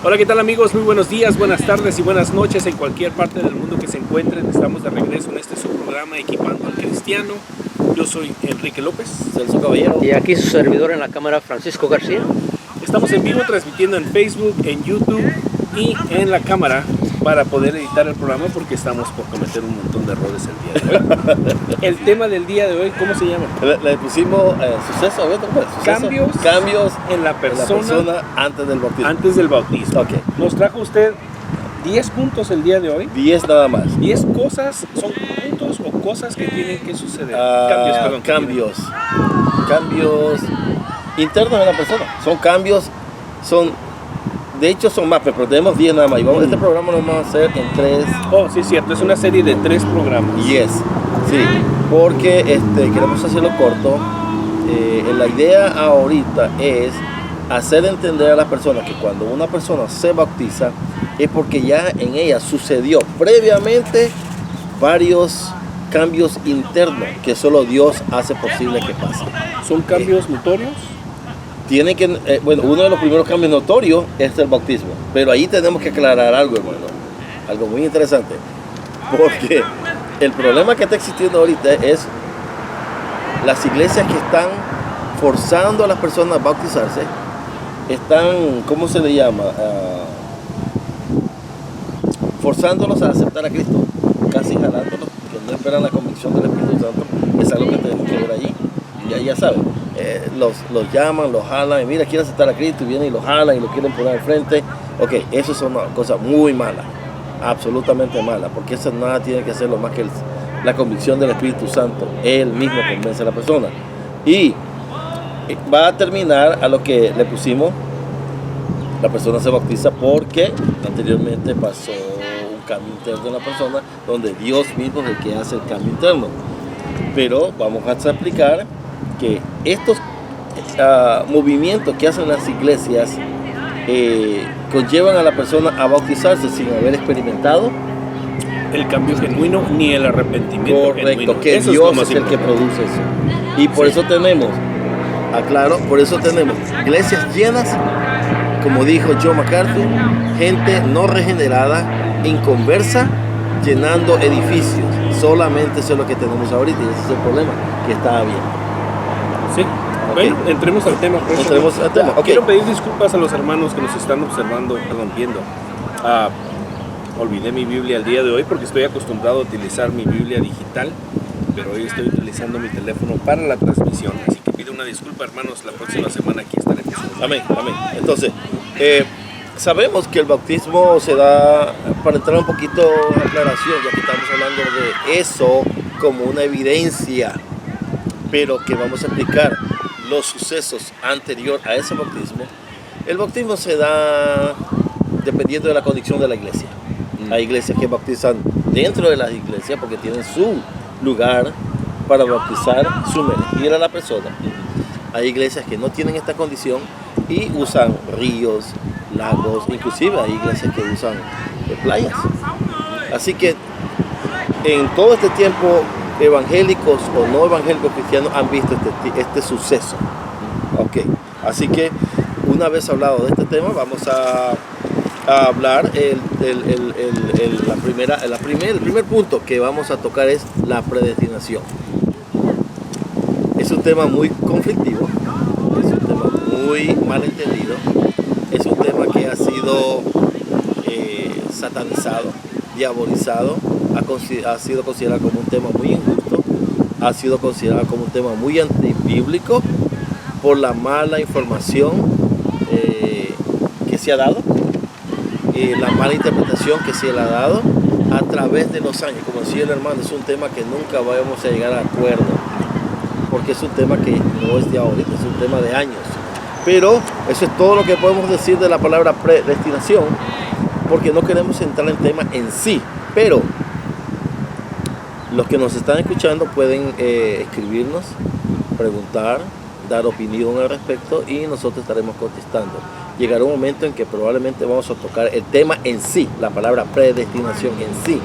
Hola, ¿qué tal amigos? Muy buenos días, buenas tardes y buenas noches en cualquier parte del mundo que se encuentren. Estamos de regreso en este su programa Equipando al Cristiano. Yo soy Enrique López. Celso Caballero. Y aquí su servidor en la cámara, Francisco García. Estamos en vivo transmitiendo en Facebook, en YouTube y en la cámara para poder editar el programa porque estamos por cometer un montón de errores el día de hoy. El tema del día de hoy, ¿cómo se llama? Le pusimos suceso, cambios en la persona antes del bautismo. Antes del bautismo. Ok. Nos trajo usted 10 puntos el día de hoy. 10 nada más. 10 cosas, son puntos o cosas que tienen que suceder. Cambios internos en la persona. Son cambios, de hecho son más, pero tenemos 10 nada más. Y este programa lo vamos a hacer en 3. Oh, sí, cierto, es una serie de 3 programas. Yes, sí, porque queremos hacerlo corto. La idea ahorita es hacer entender a las personas que cuando una persona se bautiza es porque ya en ella sucedió previamente varios cambios internos que solo Dios hace posible que pasen. ¿Son cambios notorios? Tiene que, uno de los primeros cambios notorios es el bautismo, pero ahí tenemos que aclarar algo, hermano, algo muy interesante, porque el problema que está existiendo ahorita es las iglesias que están forzando a las personas a bautizarse, están, ¿cómo se le llama? Forzándolos a aceptar a Cristo, casi jalándolos, que no esperan la convicción del Espíritu Santo. Es algo que tenemos que ver allí. Y ya saben, los llaman, los jalan, y mira, quiere aceptar a Cristo, y vienen y lo jalan y lo quieren poner al frente. Ok, eso es una cosa muy mala, absolutamente mala, porque eso nada tiene que hacerlo más que la convicción del Espíritu Santo. Él mismo convence a la persona. Y va a terminar a lo que le pusimos, la persona se bautiza porque anteriormente pasó un cambio interno en la persona, donde Dios mismo es el que hace el cambio interno. Pero vamos a explicar que estos movimientos que hacen las iglesias conllevan a la persona a bautizarse sin haber experimentado el cambio genuino ni el arrepentimiento. Correcto, genuino. que Eso Dios es el que produce eso. Y por eso tenemos, por eso tenemos iglesias llenas, como dijo John MacArthur, gente no regenerada, inconversa, llenando edificios. Solamente eso es lo que tenemos ahorita y ese es el problema que está habiendo. Sí. Okay. Bueno, entremos al tema. Entremos al tema. Okay. Quiero pedir disculpas a los hermanos que nos están observando, viendo. Olvidé mi Biblia el día de hoy porque estoy acostumbrado a utilizar mi Biblia digital, pero hoy estoy utilizando mi teléfono para la transmisión. Así que pido una disculpa, hermanos. La próxima semana aquí estaremos. Amén, amén. Entonces, sabemos que el bautismo se da, para entrar un poquito en aclaración, ya que estamos hablando de eso como una evidencia, pero que vamos a explicar los sucesos anterior a ese bautismo. El bautismo se da dependiendo de la condición de la iglesia. Hay iglesias que bautizan dentro de las iglesias porque tienen su lugar para bautizar, sumergir a la persona. Hay iglesias que no tienen esta condición y usan ríos, lagos, inclusive hay iglesias que usan playas. Así que en todo este tiempo, evangélicos o no evangélicos cristianos han visto este suceso. Ok, así que una vez hablado de este tema, vamos a hablar el primer punto que vamos a tocar es la predestinación. Es un tema muy conflictivo, es un tema muy mal entendido, es un tema que ha sido satanizado, diabolizado, ha sido considerado como un tema muy injusto, ha sido considerado como un tema muy antibíblico por la mala información que se ha dado, la mala interpretación que se le ha dado a través de los años. Como decía el hermano, es un tema que nunca vamos a llegar a acuerdo, porque es un tema que no es de ahorita, es un tema de años. Pero eso es todo lo que podemos decir de la palabra predestinación, porque no queremos entrar en el tema en sí. Pero los que nos están escuchando pueden escribirnos, preguntar, dar opinión al respecto y nosotros estaremos contestando. Llegará un momento en que probablemente vamos a tocar el tema en sí, la palabra predestinación en sí,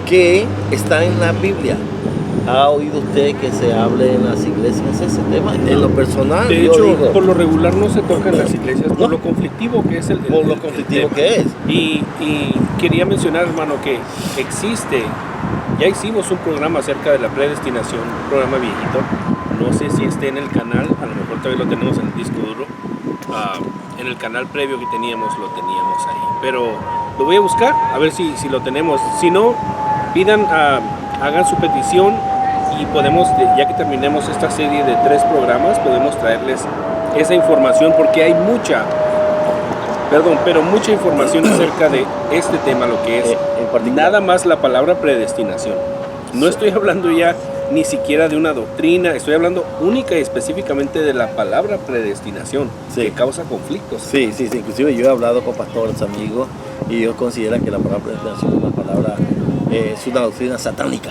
que está en la Biblia. ¿Ha oído usted que se hable en las iglesias ese tema? En lo personal, De yo hecho, digo, por lo regular no se toca en las iglesias, por No. lo conflictivo que es el por lo el conflictivo tema. que es. Y quería mencionar, hermano, que existe, ya hicimos un programa acerca de la predestinación, un programa viejito, no sé si esté en el canal, a lo mejor todavía lo tenemos en el disco duro. En el canal previo que teníamos lo teníamos ahí, pero lo voy a buscar a ver si lo tenemos. Si no, pidan, hagan su petición y podemos, ya que terminemos esta serie de 3 programas, podemos traerles esa información, porque hay mucha información acerca de este tema, lo que es En particular. nada más la palabra predestinación. No estoy hablando ya ni siquiera de una doctrina, estoy hablando única y específicamente de la palabra predestinación, Sí. que causa conflictos. Sí, inclusive yo he hablado con pastores, amigos, y ellos consideran que la palabra predestinación es una palabra, es una doctrina satánica.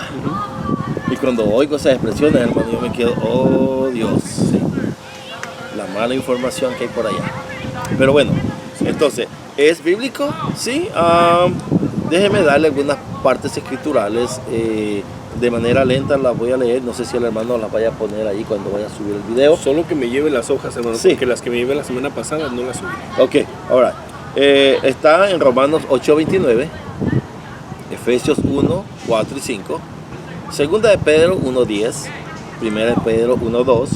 Y cuando oigo esas expresiones, hermano, yo me quedo, oh Dios, la mala información que hay por allá. Pero bueno, entonces, ¿es bíblico? Sí. Déjeme darle algunas partes escriturales. De manera lenta las voy a leer. No sé si el hermano las vaya a poner ahí cuando vaya a subir el video. Solo que me lleve las hojas, hermano, Sí. porque las que me llevé la semana pasada no las subí. Ok, ahora. Está en Romanos 8:29, Efesios 1, 4 y 5, Segunda de Pedro 1:10, Primera de Pedro 1:2,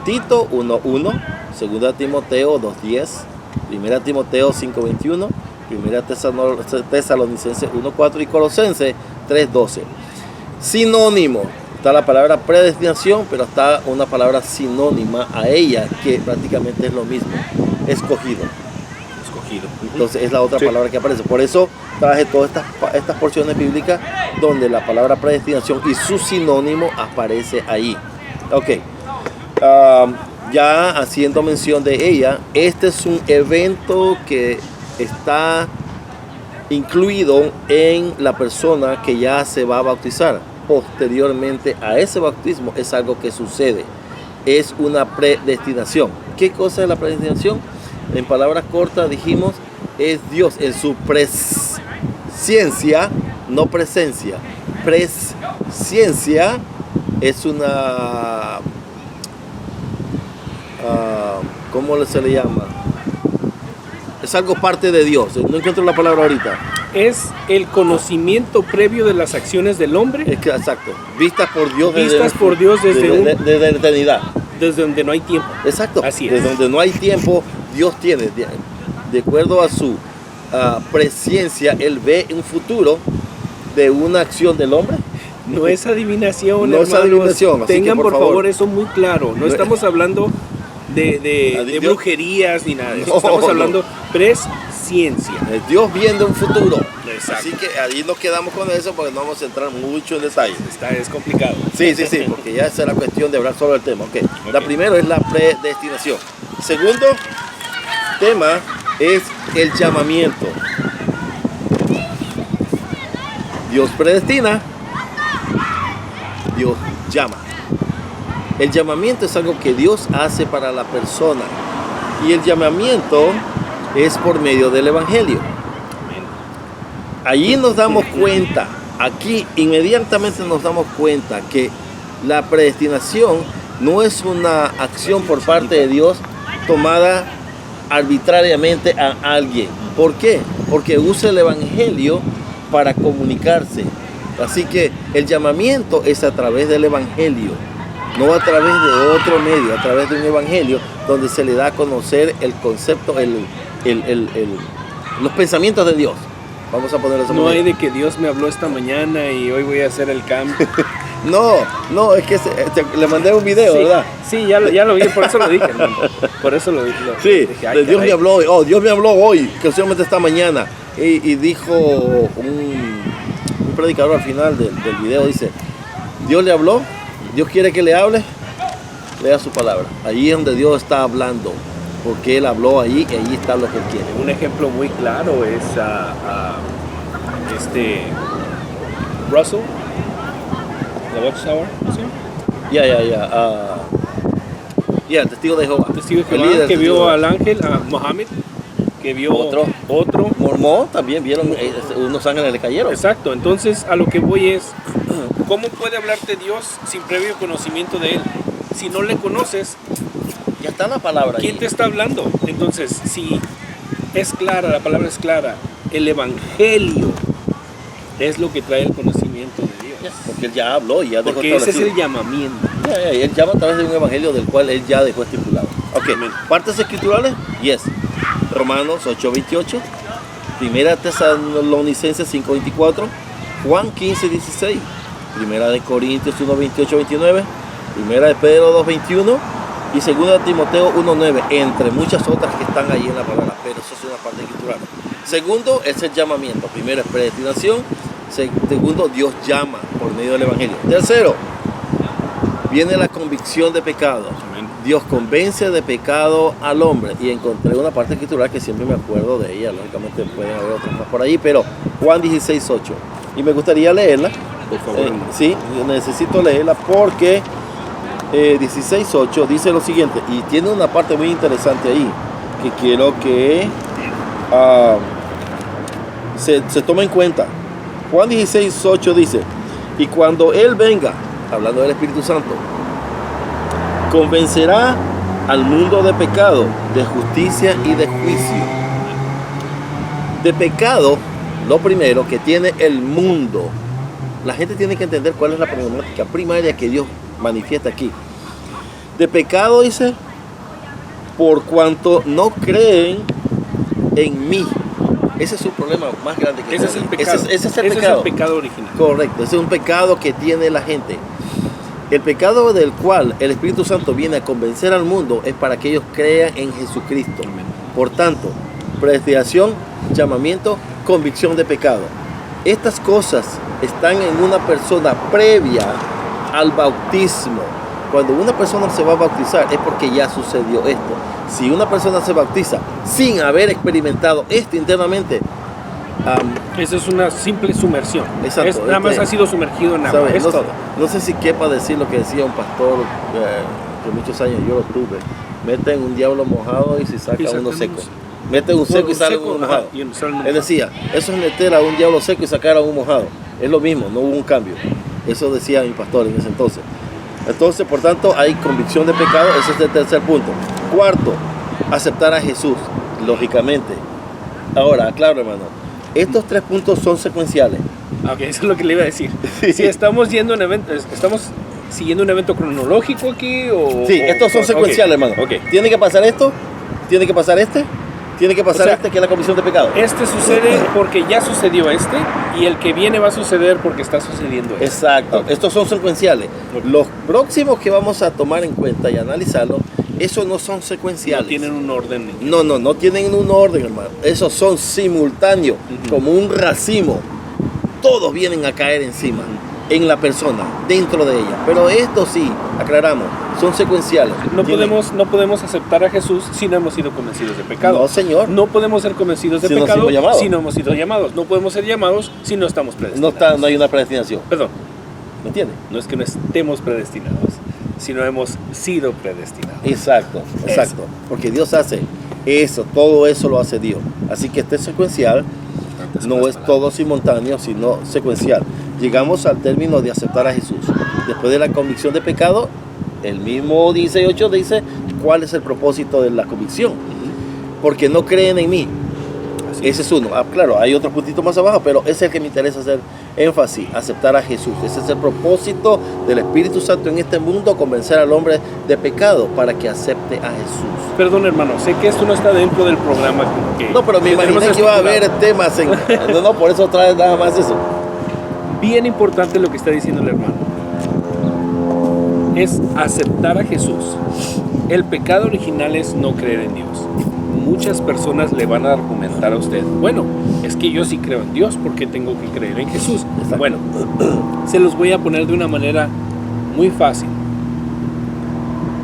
Tito 1:1, Segunda de Timoteo 2:10, Primera de Timoteo 5:21, Primera de Tesalonicenses 1:4 y Colosenses 3:12. Sinónimo, está la palabra predestinación, pero está una palabra sinónima a ella que prácticamente es lo mismo, escogido. Entonces es la otra Sí. palabra que aparece. Por eso traje todas estas porciones bíblicas donde la palabra predestinación y su sinónimo aparece ahí. Ok. Ya haciendo mención de ella, este es un evento que está incluido en la persona que ya se va a bautizar. Posteriormente a ese bautismo es algo que sucede. Es una predestinación. ¿Qué cosa es la predestinación? En palabras cortas dijimos, es Dios en su presciencia, no presencia. Presciencia es una... ¿cómo se le llama? Es algo parte de Dios. No encuentro la palabra ahorita. Es el conocimiento previo de las acciones del hombre, Es que, exacto. Vistas por Dios Vistas por Dios desde desde la eternidad. desde donde no hay tiempo. Exacto. Así es. Desde donde no hay tiempo, Dios tiene. De acuerdo a su presciencia, Él ve un futuro de una acción del hombre. No es adivinación, No es hermanos. adivinación, así que, Tengan por por favor favor, eso muy claro. No estamos hablando de Dios- brujerías ni nada de eso. No, Estamos no. hablando presciencia. Es Dios viendo un futuro. Exacto. Así que ahí nos quedamos con eso porque no vamos a entrar mucho en detalle. Es complicado. Sí, porque ya esa es la cuestión de hablar solo del tema. Okay. La Ok. primera es la predestinación. Segundo tema es el llamamiento. Dios predestina, Dios llama. El llamamiento es algo que Dios hace para la persona y el llamamiento es por medio del Evangelio. Allí nos damos cuenta, aquí inmediatamente nos damos cuenta que la predestinación no es una acción por parte de Dios tomada arbitrariamente a alguien. ¿Por qué? Porque usa el Evangelio para comunicarse. Así que el llamamiento es a través del Evangelio, no a través de otro medio, a través de un Evangelio donde se le da a conocer el concepto, los pensamientos de Dios. Vamos a ponerlo de esa No manera. hay de que Dios me habló esta mañana y hoy voy a hacer el cambio. No, es que le mandé un video, Sí, ¿verdad? sí, ya lo vi, por eso lo dije, hermano. Por eso lo dije. Sí, Dije, ay, de Dios caray. me habló hoy. Dios me habló hoy, que solamente esta mañana. Y dijo un predicador al final del video, dice, Dios le habló, Dios quiere que le hable, lea su palabra. Allí es donde Dios está hablando, porque Él habló allí y allí está lo que Él quiere. Un ejemplo muy claro es Russell, de Watchtower, ¿sí? El testigo de Jehová. Testigo de El Jehová, líder que del vio testigo de al ángel, a Mohammed, que vio Otro. otro. Mormón también vieron, unos ángeles le cayeron. Exacto, entonces a lo que voy es, ¿Cómo puede hablarte Dios sin previo conocimiento de Él? Si no le conoces, Ya está la palabra ¿quién ahí. te está hablando? Entonces, si es clara, la palabra es clara, el Evangelio es lo que trae el conocimiento de Dios. Porque él ya habló y ya dejó Porque ese es establecido. el llamamiento. Él llama a través de un evangelio del cual él ya dejó estipulado. Ok, Amén. partes escriturales, yes. Romanos 8:28, Primera Tesalonicenses 5:24, Juan 15:16, Primera de Corintios 1:28-29, Primera de Pedro 2:21 y Segunda de Timoteo 1:9, entre muchas otras que están ahí en la palabra, pero eso es una parte escritural. Segundo es el llamamiento. Primero es predestinación. Segundo, Dios llama por medio del evangelio. Tercero, viene la convicción de pecado. Amén. Dios convence de pecado al hombre. Y encontré una parte escritural que siempre me acuerdo de ella. Lógicamente pueden haber otras más por ahí, pero Juan 16:8. Y me gustaría leerla. Por favor. Sí, necesito leerla porque 16:8 dice lo siguiente. Y tiene una parte muy interesante ahí que quiero que se tome en cuenta. Juan 16:8 dice, y cuando Él venga, hablando del Espíritu Santo, convencerá al mundo de pecado, de justicia y de juicio. De pecado, lo primero que tiene el mundo. La gente tiene que entender cuál es la problemática primaria que Dios manifiesta aquí. De pecado dice, por cuanto no creen en mí. Ese es su problema más grande que Ese es tiene. el pecado. Ese es el Ese pecado. es el pecado original. Correcto, ese es un pecado que tiene la gente. El pecado del cual el Espíritu Santo viene a convencer al mundo es para que ellos crean en Jesucristo. Amén. Por tanto, predestinación, llamamiento, convicción de pecado. Estas cosas están en una persona previa al bautismo. Cuando una persona se va a bautizar es porque ya sucedió esto. Si una persona se bautiza sin haber experimentado esto internamente, Eso es una simple sumersión. Exacto, Nada más ha sido sumergido en agua. ¿sabes? Es No, todo. no sé si quepa decir lo que decía un pastor que muchos años yo lo tuve. Meten un diablo mojado y se saca Y sacan uno seco. unos- Meten un seco y Un sale seco, uno ajá, mojado. y sale uno Él decía, eso es meter a un diablo seco y sacar a un mojado. Es lo mismo, no hubo un cambio. Eso decía mi pastor en ese entonces. Entonces, por tanto, hay convicción de pecado. Ese es el tercer punto. Cuarto, aceptar a Jesús, lógicamente. Ahora, aclaro, hermano. Estos tres puntos son secuenciales. Ok, eso es lo que le iba a decir. Si estamos yendo en evento, estamos siguiendo un evento cronológico aquí o. Sí, estos son ok, secuenciales, hermano. Ok. Tiene que pasar esto, tiene que pasar este, tiene que pasar O sea, este, que es la convicción de pecado. Este sucede porque ya sucedió este y el que viene va a suceder porque está sucediendo este. Exacto, Ok. estos son secuenciales. Ok. Los próximos que vamos a tomar en cuenta y analizarlos, esos no son secuenciales. No tienen un orden. No tienen un orden, hermano. Esos son simultáneos, Ujú. como un racimo. Todos vienen a caer encima, en la persona, dentro de ella. Pero estos sí, aclaramos, son secuenciales. No Tienen- podemos aceptar a Jesús si no hemos sido convencidos de pecado. No, señor. No podemos ser convencidos de Si no pecado hemos llamado. si no hemos sido llamados. No podemos ser llamados si no estamos predestinados. No hay una predestinación. Perdón, ¿Me entiendes? no es que no estemos predestinados, sino hemos sido predestinados. Exacto. Porque Dios hace eso, todo eso lo hace Dios. Así que este secuencial no es todo simultáneo, sino secuencial. Llegamos al término de aceptar a Jesús. Después de la convicción de pecado, el mismo 18 dice cuál es el propósito de la convicción. Porque no creen en mí. Así Ese es uno. Claro, hay otro puntito más abajo, pero ese es el que me interesa hacer énfasis, aceptar a Jesús. Ese es el propósito del Espíritu Santo en este mundo, convencer al hombre de pecado para que acepte a Jesús. Perdón, hermano, sé que esto no está dentro del programa que No, pero me que tenemos imaginé que iba a haber estipulado. temas en... No, por eso trae nada más eso. Bien importante lo que está diciendo el hermano. Es aceptar a Jesús. El pecado original es no creer en Dios. Muchas personas le van a argumentar a usted, bueno, es que yo sí creo en Dios, ¿por qué tengo que creer en Jesús? Exacto. Bueno, se los voy a poner de una manera muy fácil.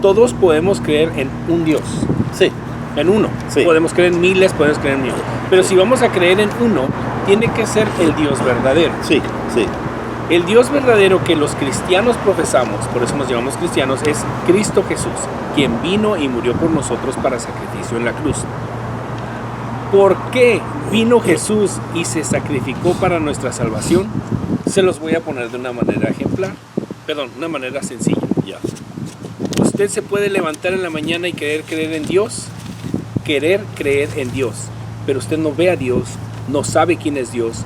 Todos podemos creer en un Dios, Sí, en uno. Sí. Podemos creer en miles, podemos creer en millones. Pero si vamos a creer en uno, tiene que ser el Dios verdadero. sí. El Dios verdadero que los cristianos profesamos, por eso nos llamamos cristianos, es Cristo Jesús, quien vino y murió por nosotros para sacrificio en la cruz. ¿Por qué vino Jesús y se sacrificó para nuestra salvación? Se los voy a poner de una manera ejemplar, perdón, una manera sencilla. Ya. Usted se puede levantar en la mañana y querer creer en Dios, pero usted no ve a Dios, no sabe quién es Dios,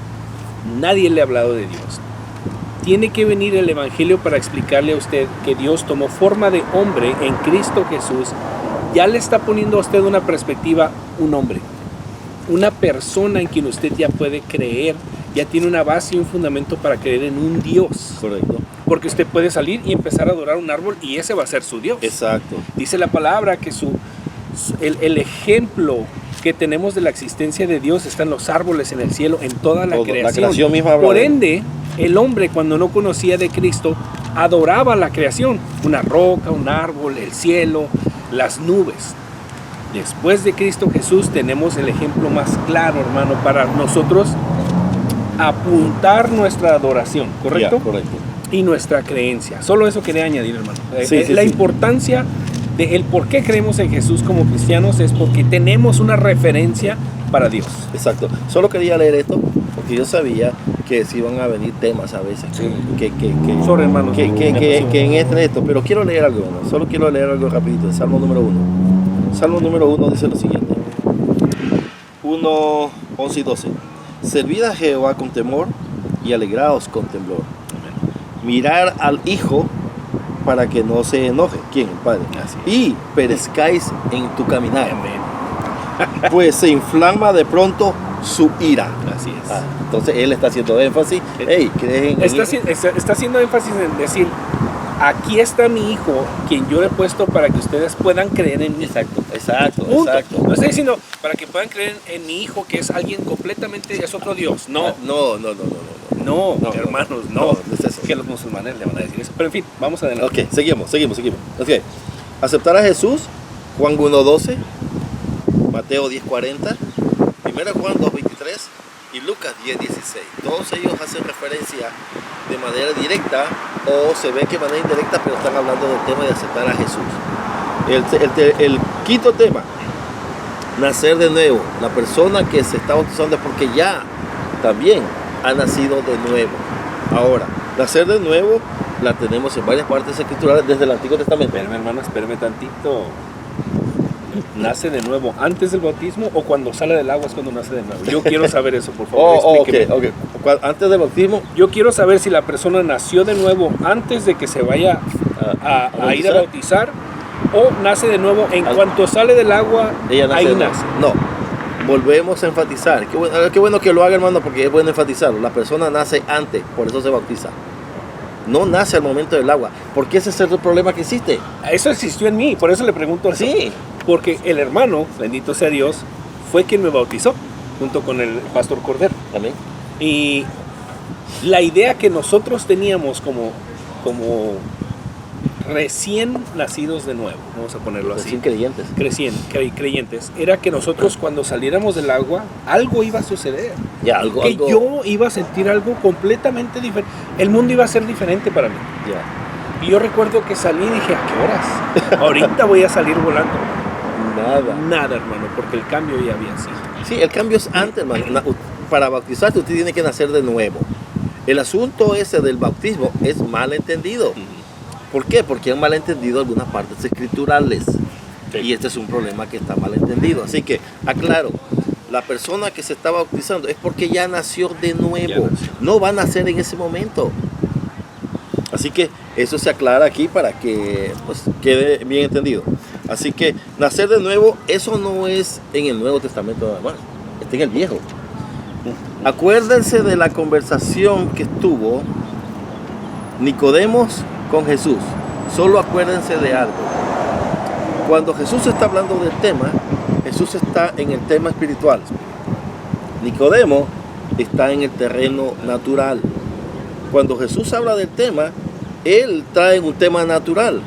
nadie le ha hablado de Dios. Tiene que venir el Evangelio para explicarle a usted que Dios tomó forma de hombre en Cristo Jesús. Ya le está poniendo a usted una perspectiva, un hombre, una persona en quien usted ya puede creer, ya tiene una base y un fundamento para creer en un Dios. Correcto. Porque usted puede salir y empezar a adorar un árbol y ese va a ser su Dios. Exacto. Dice la palabra que el ejemplo que tenemos de la existencia de Dios está en los árboles, en el cielo, en toda la creación. La creación misma habla Por de él. ende, el hombre cuando no conocía de Cristo adoraba la creación, una roca, un árbol, el cielo, las nubes. Después de Cristo Jesús tenemos el ejemplo más claro, hermano, para nosotros apuntar nuestra adoración, ¿correcto? Ya, correcto. Y nuestra creencia. Solo eso quería añadir, hermano. Sí, sí, la sí. importancia de el por qué creemos en Jesús como cristianos es porque tenemos una referencia para Dios. Exacto. Solo quería leer esto porque yo sabía que se iban a venir temas a veces. Sí. Que Sorry, hermano. que en esto, pero quiero leer algo, hermano. Solo quiero leer algo rapidito, el Salmo número 1. Salmo número 1 dice lo siguiente. 1, 11 y 12. Servid a Jehová con temor y alegraos con temblor. Mirar al Hijo para que no se enoje. ¿Quién? El Padre. Así Y perezcáis en tu caminar, Amén. pues se inflama de pronto su ira. Así es. Entonces él está haciendo énfasis. Hey, ¿crees en Está haciendo énfasis en decir, aquí está mi hijo, quien yo he puesto para que ustedes puedan creer en mí. Exacto, exacto, Punto. exacto. No estoy diciendo para que puedan creer en mi hijo, que es alguien completamente, es otro Dios. No, No. no, no, hermanos, no, no. no es eso. Que los musulmanes le van a decir eso. Pero en fin, vamos adelante. Ok, seguimos. Ok. Aceptar a Jesús, Juan 1:12, Mateo 10:40, 1 Juan 2:23 y Lucas 10:16. Todos ellos hacen referencia de manera directa o se ve que de manera indirecta, pero están hablando del tema de aceptar a Jesús. El quinto tema, nacer de nuevo. La persona que se está bautizando es porque ya también ha nacido de nuevo. Ahora, nacer de nuevo la tenemos en varias partes escriturales desde el Antiguo Testamento. Espérame, hermano, espérame tantito. ¿Nace de nuevo antes del bautismo o cuando sale del agua es cuando nace de nuevo? Yo quiero saber eso, por favor. Explíqueme. Ok. Antes del bautismo, Yo quiero saber si la persona nació de nuevo antes de que se vaya a ir a bautizar o nace de nuevo en cuanto sale del agua, ella nace ahí de nuevo. nace. No, volvemos a enfatizar. Qué bueno que lo haga, hermano, porque es bueno enfatizarlo. La persona nace antes, por eso se bautiza. No nace al momento del agua, porque ese es el problema que existe. Eso existió en mí, por eso le pregunto eso. Sí. Porque el hermano, bendito sea Dios, fue quien me bautizó, junto con el pastor Cordero. Amén. Y la idea que nosotros teníamos como recién nacidos de nuevo, vamos a ponerlo así, Sin creyentes. creyentes, era que nosotros cuando saliéramos del agua, algo iba a suceder. Ya, algo. Yo iba a sentir algo completamente diferente. El mundo iba a ser diferente para mí. Ya. Y yo recuerdo que salí y dije, ¿a qué horas? Ahorita voy a salir volando. Nada, hermano, porque el cambio ya había sido. Sí, el cambio es antes, hermano. Para bautizarte usted tiene que nacer de nuevo. El asunto ese del bautismo es mal entendido. ¿Por qué? Porque han mal entendido algunas partes escriturales. Sí. Y este es un problema que está mal entendido. Así que, aclaro, la persona que se está bautizando es porque ya nació de nuevo. No va a nacer en ese momento. Así que eso se aclara aquí para que pues, quede bien entendido. Así que nacer de nuevo, eso no es en el Nuevo Testamento nada más, está en el Viejo. Acuérdense de la conversación que tuvo Nicodemos con Jesús. Solo acuérdense de algo. Cuando Jesús está hablando del tema, Jesús está en el tema espiritual. Nicodemo está en el terreno natural. Cuando Jesús habla del tema, Él trae un tema natural.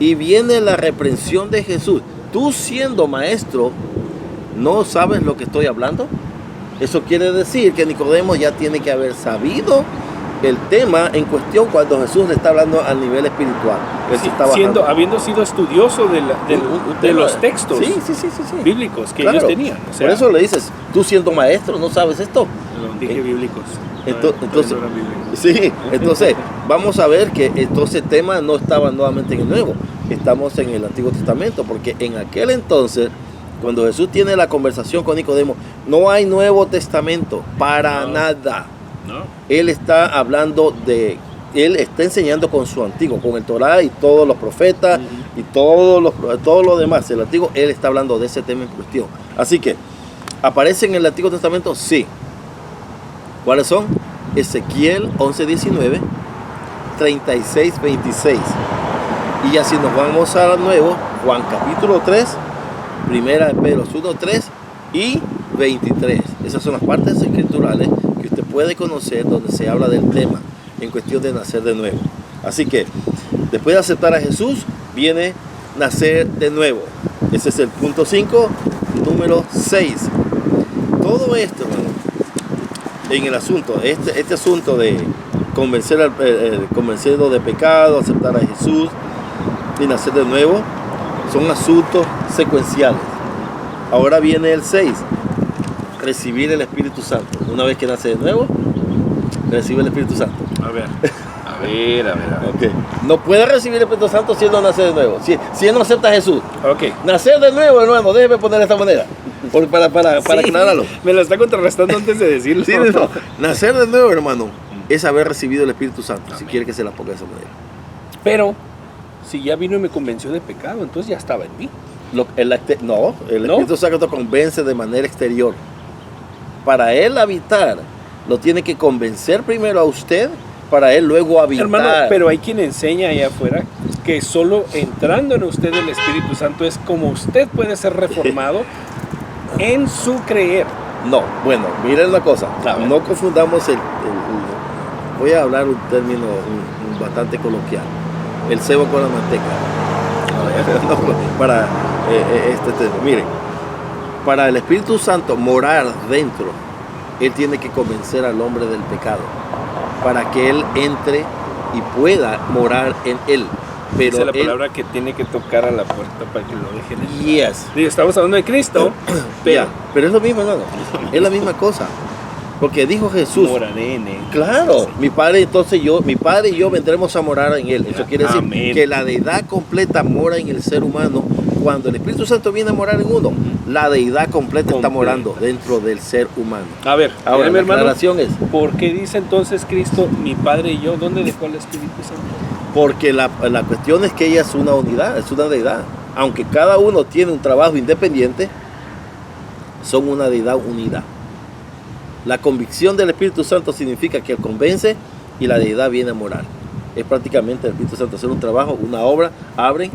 Y viene la reprensión de Jesús. Tú siendo maestro, ¿no sabes lo que estoy hablando? Eso quiere decir que Nicodemo ya tiene que haber sabido el tema en cuestión cuando Jesús le está hablando al nivel espiritual. Él Sí, está bajando. habiendo sido estudioso de Un de tema. los textos Sí. bíblicos que Claro. ellos tenían. O sea, Por eso le dices, tú siendo maestro, ¿no sabes esto? dije bíblicos. Entonces, sí, entonces vamos a ver que entonces el tema no estaba nuevamente en el Nuevo, estamos en el Antiguo Testamento, porque en aquel entonces, cuando Jesús tiene la conversación con Nicodemo, no hay Nuevo Testamento para nada. No. Él está hablando él está enseñando con su antiguo, con el Torá y todos los profetas y todo lo demás. El antiguo, él está hablando de ese tema en cuestión. Así que, ¿aparece en el Antiguo Testamento? Sí. ¿Cuáles son? Ezequiel 11:19, 36:26. Y así nos vamos al Nuevo, Juan capítulo 3, primera de Pedro 1:3 y 23. Esas son las partes escriturales que usted puede conocer donde se habla del tema en cuestión de nacer de nuevo. Así que después de aceptar a Jesús viene nacer de nuevo. Ese es el punto 5, número 6. Todo esto, hermano, en el asunto, este asunto de convencerlo de pecado, aceptar a Jesús y nacer de nuevo, son asuntos secuenciales. Ahora viene el 6, recibir el Espíritu Santo. Una vez que nace de nuevo, recibe el Espíritu Santo. A ver. Okay. No puede recibir el Espíritu Santo si él no nace de nuevo, si él no acepta a Jesús. Ok. Nacer de nuevo, hermano, déjeme poner de esta manera, para Sí, aclararlo. Me lo está contrarrestando antes de decirlo. Sí, no. Nacer de nuevo, hermano, es haber recibido el Espíritu Santo, si quiere que se la ponga de esa manera. Pero, si ya vino y me convenció de pecado, entonces ya estaba en mí. El Espíritu Santo convence de manera exterior. Para él habitar, lo tiene que convencer primero a usted, para él luego habitar. Hermano, pero hay quien enseña allá afuera que solo entrando en usted el Espíritu Santo es como usted puede ser reformado en su creer. No, bueno, miren la cosa, no confundamos voy a hablar un término bastante coloquial, el cebo con la manteca. No, para este tema, miren, para el Espíritu Santo morar dentro, él tiene que convencer al hombre del pecado, para que él entre y pueda morar en él. Pero dice la palabra que tiene que tocar a la puerta para que lo dejen entrar. Yes. Digo, estamos hablando de Cristo, pero pero es lo mismo, hermano. Es la misma cosa. Porque dijo Jesús, moraré en él. claro, mi padre y yo vendremos a morar en él. Eso quiere decir Amén. que la deidad completa mora en el ser humano. Cuando el Espíritu Santo viene a morar en uno, la deidad completa está morando dentro del ser humano. A ver, Ahora, mi la hermano, aclaración es, ¿por qué dice entonces Cristo, mi Padre y yo? ¿Dónde dejó el Espíritu Santo? porque la cuestión es que ella es una unidad, es una deidad. Aunque cada uno tiene un trabajo independiente, son una deidad unida. La convicción del Espíritu Santo significa que él convence y la deidad viene a morar. Es prácticamente el Espíritu Santo hacer un trabajo, una obra, abren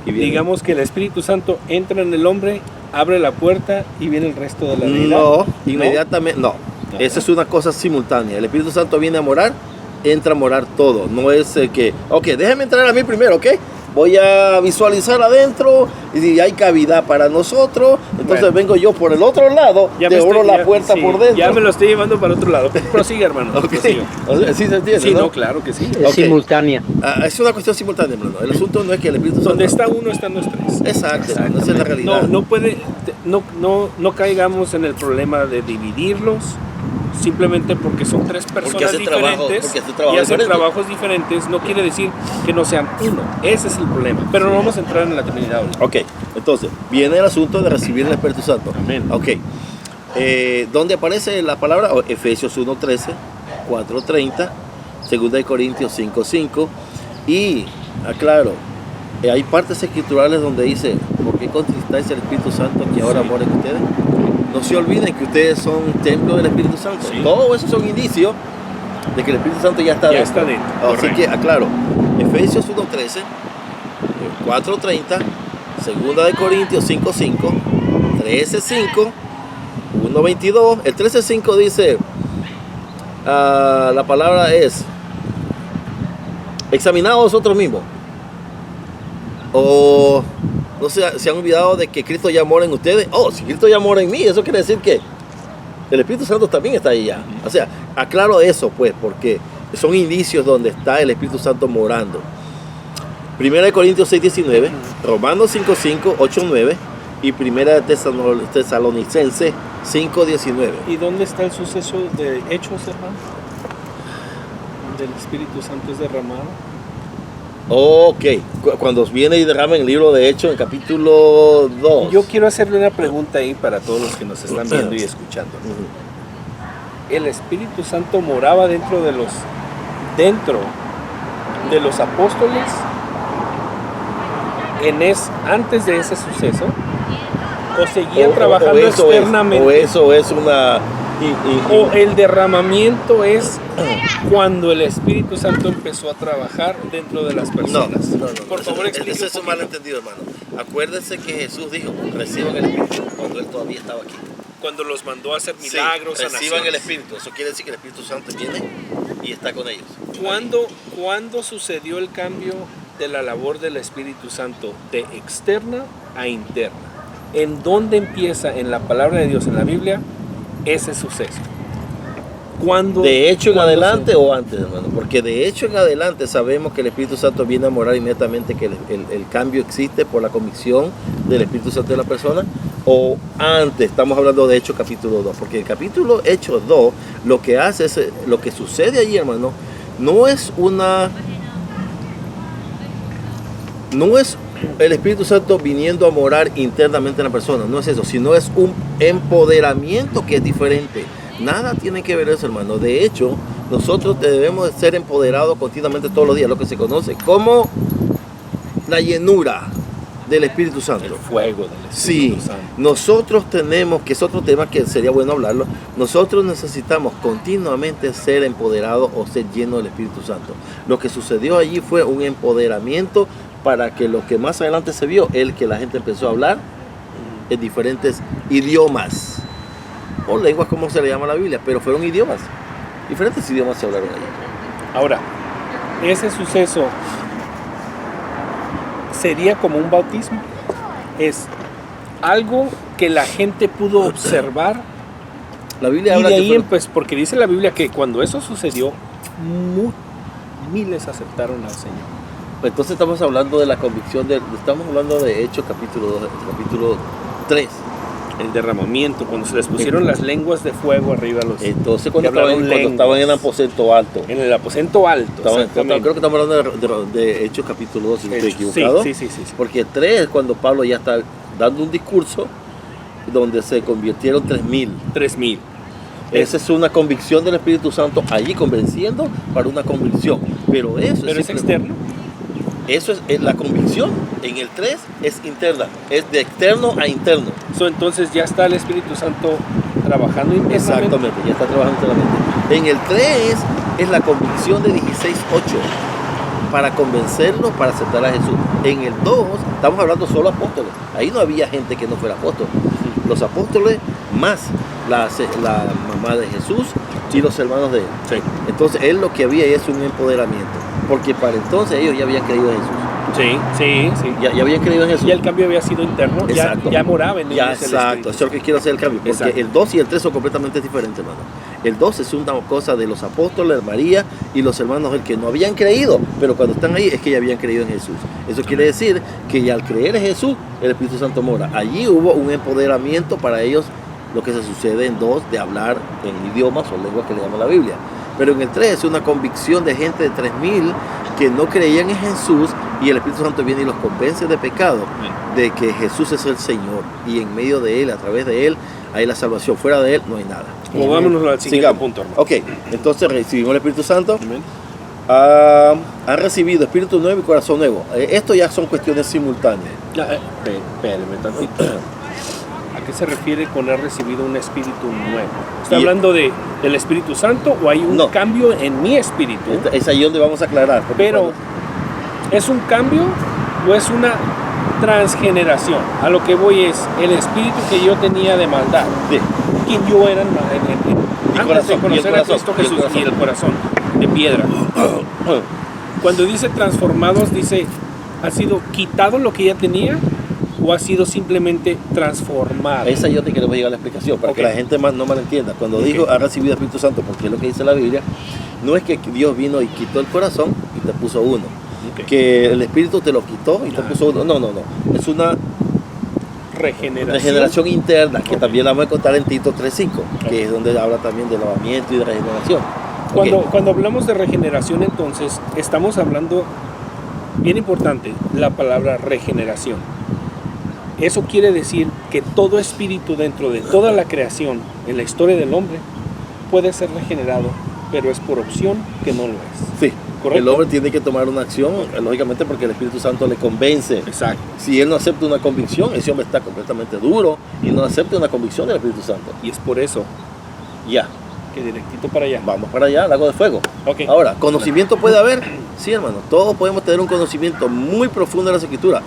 y viene. Digamos que el Espíritu Santo entra en el hombre, abre la puerta y viene el resto de la deidad. No, inmediatamente, no. Esa es una cosa simultánea. El Espíritu Santo viene a morar, entra a morar todo. No es que, ok, déjeme entrar a mí primero, ok. Voy a visualizar adentro y si hay cavidad para nosotros, entonces Bueno. vengo yo por el otro lado, te abro la puerta sí, por dentro. Ya me lo estoy llevando para otro lado. Prosigue, hermano. Ok. prosigue. O sea, sí se entiende, Sí, ¿no? no, claro que sí. Es Ok. simultánea. Es una cuestión simultánea, hermano. El asunto no es que el Espíritu Santo... Donde está uno están los tres. Exacto, hermano, esa es la realidad. No caigamos en el problema de dividirlos simplemente porque son tres personas hacen trabajo- diferentes porque hacen trabajo y hacen diferente. trabajos diferentes. No quiere decir que no sean uno. Ese es el problema. Pero no vamos a entrar en la Trinidad ahorita. Ok, entonces, viene el asunto de recibir el Espíritu Santo. Amén. Ok, ¿dónde aparece la palabra? Efesios 1:13, 4:30, 2 Corintios 5:5 y, aclaro, hay partes escriturales donde dice, ¿por qué contristáis el Espíritu Santo que ahora mora en ustedes? No se olviden que ustedes son templo del Espíritu Santo. Sí. Todo eso son indicios de que el Espíritu Santo ya está Ya dentro. está dentro, Así correcto. que, aclaro, Efesios 1:13, 4:30, 2 Corintios 5:5, 13:5, 1:22. El 13:5 dice, la palabra es, examinaos vosotros mismos. O no se han olvidado de que Cristo ya mora en ustedes. Oh, si Cristo ya mora en mí, eso quiere decir que el Espíritu Santo también está ahí ya. O sea, aclaro eso pues, porque son indicios donde está el Espíritu Santo morando. 1 Corintios 6:19, Romanos 5:5, 8:9, y Primera de Tesalonicenses 5:19. ¿Y dónde está el suceso de Hechos, hermano? Del Espíritu Santo es derramado. Ok, cuando viene y derrama en el libro de Hechos en capítulo 2. Yo quiero hacerle una pregunta ahí para todos los que nos están viendo y escuchando. El Espíritu Santo moraba dentro de los apóstoles antes de ese suceso, o seguían trabajando externamente, o eso es una o el derramamiento es cuando el Espíritu Santo empezó a trabajar dentro de las personas. No. Por favor, explique. Ese es un malentendido, hermano. Acuérdense que Jesús dijo, reciban el Espíritu, cuando Él todavía estaba aquí. Cuando los mandó a hacer milagros, sí, reciban el sanaciones. Espíritu. Eso quiere decir que el Espíritu Santo viene y está con ellos. ¿Cuándo sucedió el cambio de la labor del Espíritu Santo de externa a interna? ¿En dónde empieza en la palabra de Dios, en la Biblia, ese suceso? ¿Cuándo? ¿De hecho en ¿cuándo adelante o antes, hermano? Porque de hecho en adelante sabemos que el Espíritu Santo viene a morar inmediatamente, que el cambio existe por la convicción del Espíritu Santo de la persona, o antes, estamos hablando de Hechos capítulo 2, porque el capítulo Hechos 2 lo que hace es, lo que sucede allí, hermano, no es el Espíritu Santo viniendo a morar internamente en la persona, no es eso, sino es un empoderamiento que es diferente. Nada tiene que ver eso, hermano. De hecho, nosotros debemos de ser empoderados continuamente todos los días, lo que se conoce como la llenura del Espíritu Santo. El fuego del Espíritu Sí, Santo. nosotros tenemos, que es otro tema que sería bueno hablarlo, nosotros necesitamos continuamente ser empoderados o ser llenos del Espíritu Santo. Lo que sucedió allí fue un empoderamiento para que lo que más adelante se vio, el que la gente empezó a hablar en diferentes idiomas, o lenguas como se le llama a la Biblia, pero fueron idiomas, diferentes idiomas se hablaron allí. Ahora, ese suceso sería como un bautismo. Es algo que la gente pudo observar. La Biblia Y habla de que ahí, fueron- pues, porque dice la Biblia que cuando eso sucedió, miles aceptaron al Señor. Entonces estamos hablando de la convicción, estamos hablando de Hechos capítulo 2, capítulo 3. El derramamiento, cuando se les pusieron las lenguas de fuego arriba a los... Entonces que hablaron cuando estaban en el aposento alto. En el aposento alto, exactamente. Creo que estamos hablando de Hechos capítulo 2, si no estoy Hechos, equivocado. sí. Porque 3 es cuando Pablo ya está dando un discurso donde se convirtieron 3,000. 3,000. Esa es una convicción del Espíritu Santo allí convenciendo para una convicción. Pero eso Pero es simplemente- externo. Eso es la convicción. En el 3 es interna, es de externo a interno. Entonces ya está el Espíritu Santo trabajando internamente. Exactamente, ya está trabajando internamente. En el 3 es la convicción de 16:8 para convencerlos para aceptar a Jesús. En el 2 estamos hablando solo apóstoles. Ahí no había gente que no fuera apóstol. Los apóstoles más la mamá de Jesús y los hermanos de él. Sí. Entonces él lo que había es un empoderamiento, porque para entonces ellos ya habían creído en Jesús. Sí. Ya habían creído en Jesús. Ya el cambio había sido interno, Exacto. ya moraba en Ya, ellos el exacto, Espíritu. eso es lo que quiero hacer el cambio, porque Exacto. el 2 y el 3 son completamente diferentes, hermano. El 2 es una cosa de los apóstoles, María y los hermanos del que no habían creído, pero cuando están ahí es que ya habían creído en Jesús. Eso quiere decir que ya al creer en Jesús, el Espíritu Santo mora. Allí hubo un empoderamiento para ellos, lo que se sucede en 2, de hablar en idiomas o lenguas que le llama la Biblia. Pero en el 3 es una convicción de gente de 3,000 que no creían en Jesús, y el Espíritu Santo viene y los convence de pecado, de que Jesús es el Señor, y en medio de Él, a través de Él, hay la salvación. Fuera de Él no hay nada. Movámonos al siguiente Sigamos. punto, hermano. Ok, entonces recibimos el Espíritu Santo. Amén. Han recibido espíritu nuevo y corazón nuevo. Esto ya son cuestiones simultáneas. Espérame tantito. ¿A qué se refiere con haber recibido un espíritu nuevo? ¿Está Y- hablando del Espíritu Santo o hay un No. cambio en mi espíritu? Es ahí donde vamos a aclarar. porque Pero, ¿es un cambio o es una transgeneración? A lo que voy es el espíritu que yo tenía de maldad, Sí. quien yo era antes corazón, de y el conocer a corazón, Cristo y el Jesús, corazón. y el corazón de piedra. Cuando dice transformados, dice, ¿ha sido quitado lo que ya tenía o ha sido simplemente transformado? Esa yo te quiero llegar a la explicación para que Ok. la gente más no malentienda. Cuando Ok. digo ha recibido el Espíritu Santo, porque es lo que dice la Biblia, no es que Dios vino y quitó el corazón y te puso uno. Ok. Que el Espíritu te lo quitó y te Ah. puso uno. No. Es una Regeneración interna, que también la vamos a encontrar en Tito 3:5, que es donde habla también de lavamiento y de regeneración. Cuando hablamos de regeneración, entonces, estamos hablando, bien importante, la palabra regeneración. Eso quiere decir que todo espíritu dentro de toda la creación, en la historia del hombre, puede ser regenerado, pero es por opción que no lo es. Sí, ¿correcto? el hombre tiene que tomar una acción, lógicamente porque el Espíritu Santo le convence. Exacto. Si él no acepta una convicción, ese hombre está completamente duro y no acepta una convicción del Espíritu Santo. Y es por eso Ya, que directito para allá. vamos para allá, lago de fuego. Ok. Ahora, ¿conocimiento puede haber? Sí, hermano, todos podemos tener un conocimiento muy profundo de las Escrituras.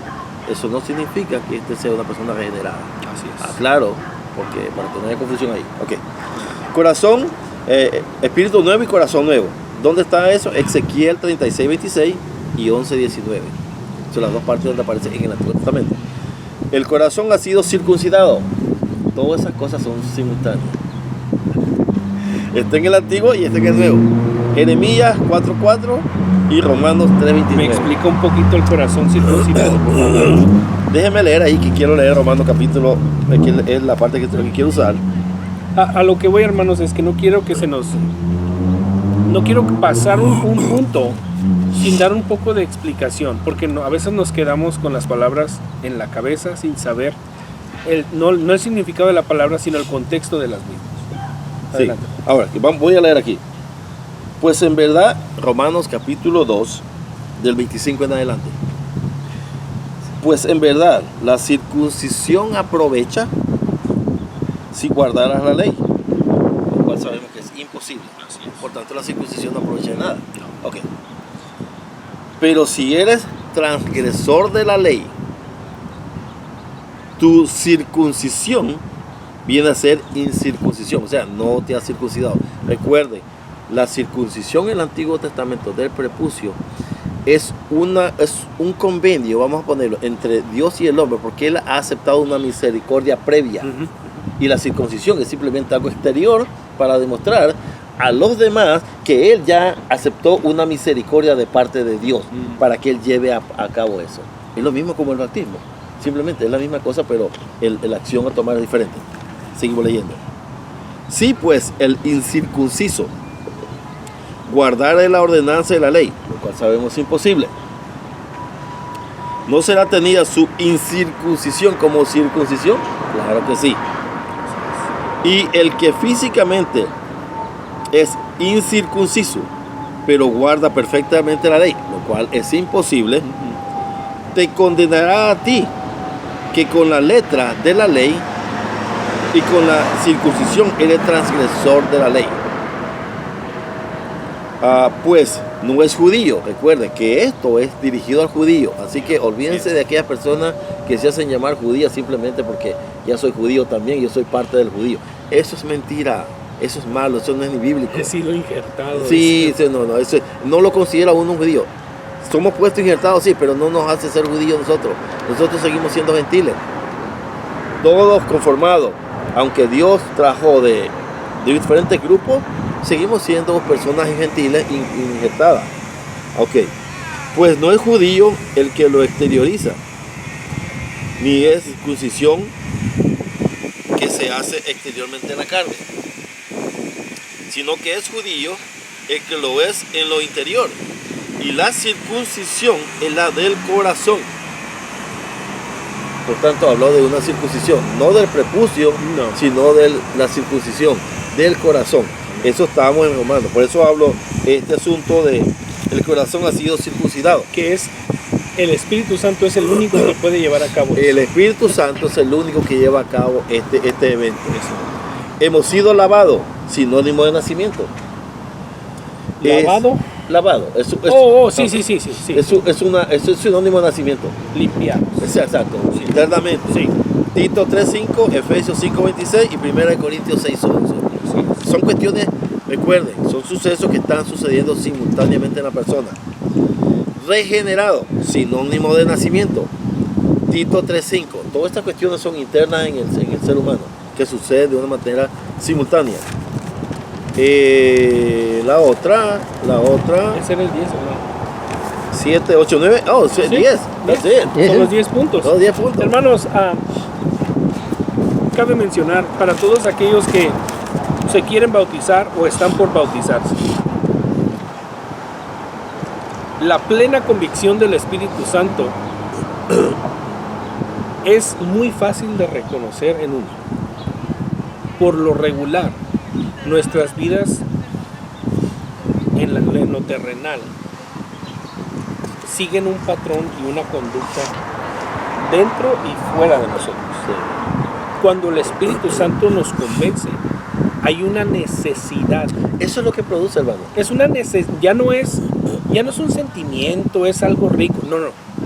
Eso no significa que este sea una persona regenerada. Así es. Claro, porque para que no haya confusión ahí. Ok. Corazón, espíritu nuevo y corazón nuevo. ¿Dónde está eso? Ezequiel 36:26 y 11:19. Son las dos partes donde aparece en el Antiguo Testamento. El corazón ha sido circuncidado. Todas esas cosas son simultáneas. Está en el Antiguo y está en el Nuevo. Jeremías 4:4 y Romanos 3:29. Me explica un poquito el corazón circuncidado, por favor. Déjeme leer ahí, que quiero leer Romanos capítulo, que es la parte que quiero usar. A lo que voy, hermanos, es que no quiero que se nos... No quiero pasar un punto sin dar un poco de explicación, porque a veces nos quedamos con las palabras en la cabeza sin saber no el significado de la palabra, sino el contexto de las mismas. Sí. Adelante. Ahora, voy a leer aquí. Pues en verdad, Romanos capítulo 2, del 25 en adelante. Pues en verdad, la circuncisión aprovecha si guardaras la ley, lo cual sabemos que es imposible. Por tanto, la circuncisión no aprovecha de nada. Ok. Pero si eres transgresor de la ley, tu circuncisión viene a ser incircuncisión, o sea, no te has circuncidado. Recuerde, la circuncisión en el Antiguo Testamento del prepucio es un convenio, vamos a ponerlo, entre Dios y el hombre, porque Él ha aceptado una misericordia previa. Ujú. Y la circuncisión es simplemente algo exterior para demostrar a los demás que Él ya aceptó una misericordia de parte de Dios para que Él lleve a cabo eso. Es lo mismo como el bautismo. Simplemente es la misma cosa, pero la acción a tomar es diferente. Seguimos leyendo. Sí, pues el incircunciso guardara la ordenanza de la ley, lo cual sabemos es imposible, ¿no será tenida su incircuncisión como circuncisión? Claro que sí. Y el que físicamente es incircunciso, pero guarda perfectamente la ley, lo cual es imposible, te condenará a ti, que con la letra de la ley y con la circuncisión eres transgresor de la ley. Pues no es judío. Recuerden que esto es dirigido al judío, así que olvídense de aquellas personas que se hacen llamar judías simplemente porque ya soy judío también, yo soy parte del judío. Eso es mentira, eso es malo, eso no es ni bíblico. Es hilo injertado. Sí, eso no lo considera uno un judío. Somos puestos injertados, sí, pero no nos hace ser judíos nosotros. Nosotros seguimos siendo gentiles. Todos conformados. Aunque Dios trajo de diferentes grupos, seguimos siendo personas gentiles injertadas. Ok. Pues no es judío el que lo exterioriza, ni es circuncisión que se hace exteriormente en la carne, sino que es judío el que lo es en lo interior. Y la circuncisión es la del corazón. Por tanto, habló de una circuncisión, no del prepucio, sino de la circuncisión del corazón. Eso estábamos en Romanos. Por eso hablo este asunto de el corazón ha sido circuncidado. Que es el Espíritu Santo es el único que puede llevar a cabo eso. El Espíritu Santo es el único que lleva a cabo este evento. Hemos sido lavados, sinónimo de nacimiento. ¿Lavado? Lavado. Sí. Es sinónimo de nacimiento. Limpiados. Exacto. Internamente. Sí. Tito 3:5, Efesios 5:26 y 1 Corintios 6:11. Sí. Son cuestiones, recuerden, son sucesos que están sucediendo simultáneamente en la persona. Regenerado, sinónimo de nacimiento. Tito 3:5. Todas estas cuestiones son internas en el ser humano, que sucede de una manera simultánea. La otra. Ese era el 10, ¿no? 7, 8, 9. Oh, sí, 10. Son los 10 puntos. Los 10 puntos. Hermanos, cabe mencionar para todos aquellos que se quieren bautizar o están por bautizarse. La plena convicción del Espíritu Santo es muy fácil de reconocer en uno. Por lo regular, nuestras vidas en lo terrenal siguen un patrón y una conducta dentro y fuera de nosotros. Cuando el Espíritu Santo nos convence, hay una necesidad. Eso es lo que produce, hermano. Es una necesidad, ya no es un sentimiento, es algo rico. No,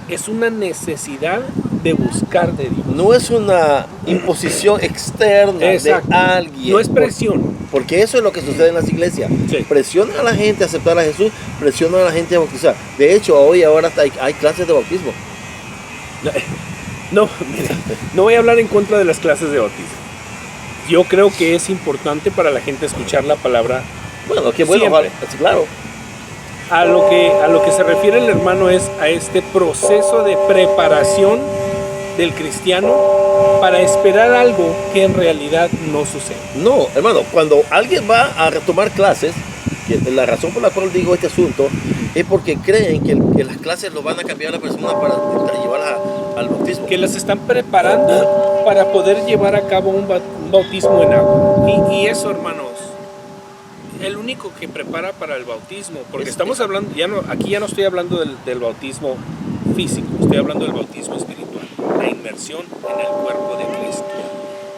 es una necesidad de buscar de Dios. No es una imposición externa. Exacto. De alguien. No es presión. Porque eso es lo que sucede en las iglesias. Sí. Presionan a la gente a aceptar a Jesús, presionan a la gente a bautizar. De hecho, ahora hay clases de bautismo. No, mira, no voy a hablar en contra de las clases de bautismo. Yo creo que es importante para la gente escuchar la palabra. Bueno, qué bueno, Siempre. claro. A lo que se refiere el hermano es a este proceso de preparación del cristiano para esperar algo que en realidad no sucede. No, hermano, cuando alguien va a tomar clases, la razón por la cual digo este asunto es porque creen que las clases lo van a cambiar a la persona para llevarla al bautismo. Que las están preparando para poder llevar a cabo un bautismo en agua. Y eso, hermanos, el único que prepara para el bautismo, porque estamos hablando, aquí ya no estoy hablando del bautismo físico, estoy hablando del bautismo espiritual, la inmersión en el cuerpo de Cristo.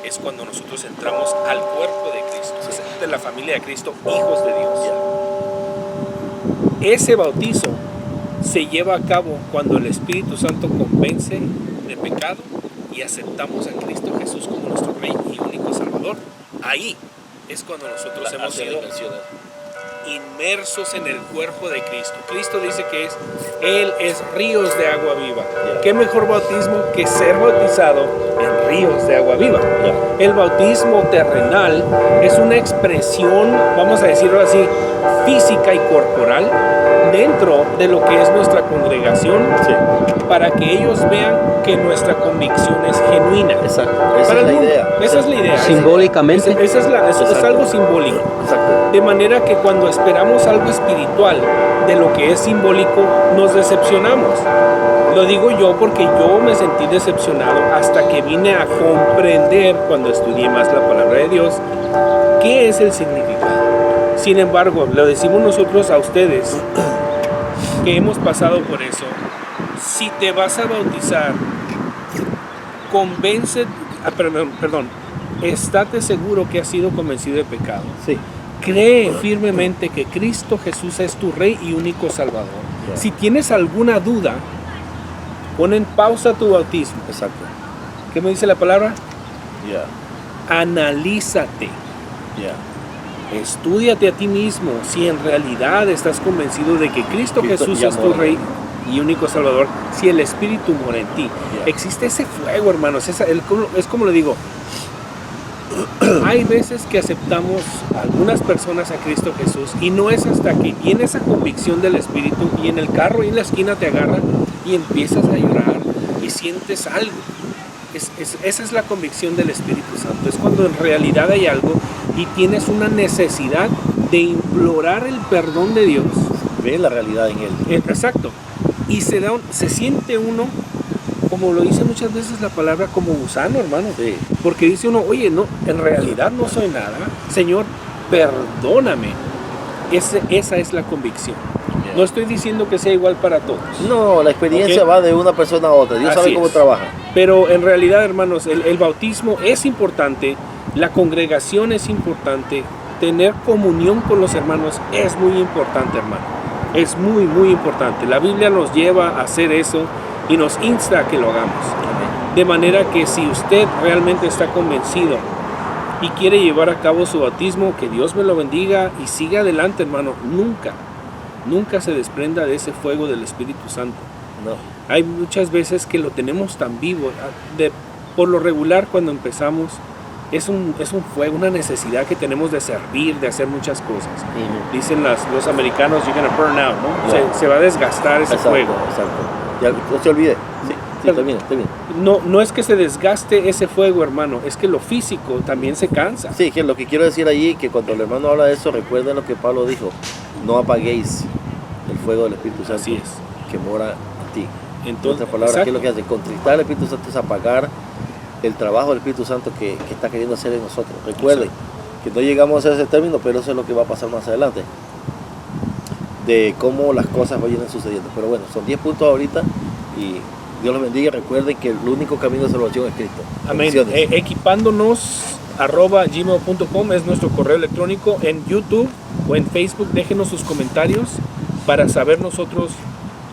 Es cuando nosotros entramos al cuerpo de Cristo, de la familia de Cristo, hijos de Dios. Ese bautizo se lleva a cabo cuando el Espíritu Santo convence de pecado y aceptamos a Cristo Jesús como nuestro Rey y único Salvador. Ahí es cuando nosotros hemos sido inmersos en el cuerpo de Cristo. Cristo dice que Él es ríos de agua viva. ¿Qué mejor bautismo que ser bautizado en ríos de agua viva? El bautismo terrenal es una expresión, vamos a decirlo así, física y corporal dentro de lo que es nuestra congregación, para que ellos vean que nuestra convicción es genuina. Exacto. Esa es la idea. Esa es la idea. Simbólicamente. Eso es algo simbólico. Exacto. De manera que cuando esperamos algo espiritual de lo que es simbólico, nos decepcionamos. Lo digo yo porque yo me sentí decepcionado hasta que vine a comprender, cuando estudié más la palabra de Dios, qué es el significado. Sin embargo, lo decimos nosotros a ustedes que hemos pasado por eso. Si te vas a bautizar, estate seguro que has sido convencido de pecado. Sí. Cree firmemente que Cristo Jesús es tu Rey y único Salvador. Si tienes alguna duda, pon en pausa tu bautismo. Exacto. ¿Qué me dice la palabra? Yeah. Analízate. Yeah. Estúdiate a ti mismo si en realidad estás convencido de que Cristo Jesús ya es tu mora. Rey y único Salvador, si el Espíritu mora en ti. Yeah. Existe ese fuego, hermanos. Es como le digo, hay veces que aceptamos a algunas personas a Cristo Jesús y no es hasta que viene esa convicción del Espíritu y en el carro y en la esquina te agarra y empiezas a llorar y sientes algo. Esa es la convicción del Espíritu Santo. Es cuando en realidad hay algo y tienes una necesidad de implorar el perdón de Dios. Ve la realidad en él. Exacto. Y se siente uno, como lo dice muchas veces la palabra, como gusano, hermano. Sí. Porque dice uno, oye, no, en realidad no soy nada. Señor, perdóname. Esa es la convicción. Yeah. No estoy diciendo que sea igual para todos. No, la experiencia va de una persona a otra. Dios Así sabe cómo es. trabaja. Pero en realidad, hermanos, el bautismo es importante, la congregación es importante, tener comunión con los hermanos es muy importante, hermano. Es muy, muy importante. La Biblia nos lleva a hacer eso y nos insta a que lo hagamos. De manera que si usted realmente está convencido y quiere llevar a cabo su bautismo, que Dios me lo bendiga y siga adelante, hermano. Nunca se desprenda de ese fuego del Espíritu Santo. No. Hay muchas veces que lo tenemos tan vivo. Por lo regular, cuando empezamos, es un fuego, una necesidad que tenemos de servir, de hacer muchas cosas. Dicen los americanos, you're gonna burn out, ¿no? Yeah. Se va a desgastar ese fuego. Exacto. Ya, no se olvide. Sí. Sí, está bien, está bien. No es que se desgaste ese fuego, hermano, es que lo físico también se cansa. Sí, que lo que quiero decir allí, que cuando el hermano habla de eso, recuerden lo que Pablo dijo, no apaguéis el fuego del Espíritu Santo Así es. que mora en ti. En Entonces, otras palabras, ¿qué es exacto. lo que hace? Contristar al Espíritu Santo es apagar el trabajo del Espíritu Santo que está queriendo hacer en nosotros. Recuerden que no llegamos a ese término, pero eso es lo que va a pasar más adelante, de cómo las cosas vayan sucediendo. Pero bueno, son 10 puntos ahorita y Dios los bendiga. Recuerden que el único camino de salvación es Cristo. Amén. Bendiciones. Equipándonos @gmail.com es nuestro correo electrónico. En YouTube o en Facebook déjenos sus comentarios para saber nosotros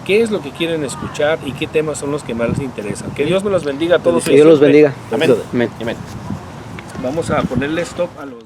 qué es lo que quieren escuchar y qué temas son los que más les interesan. Que Dios me los bendiga a todos. Que Dios los bendiga. Amén. Amén. Amén. Vamos a ponerle stop a los...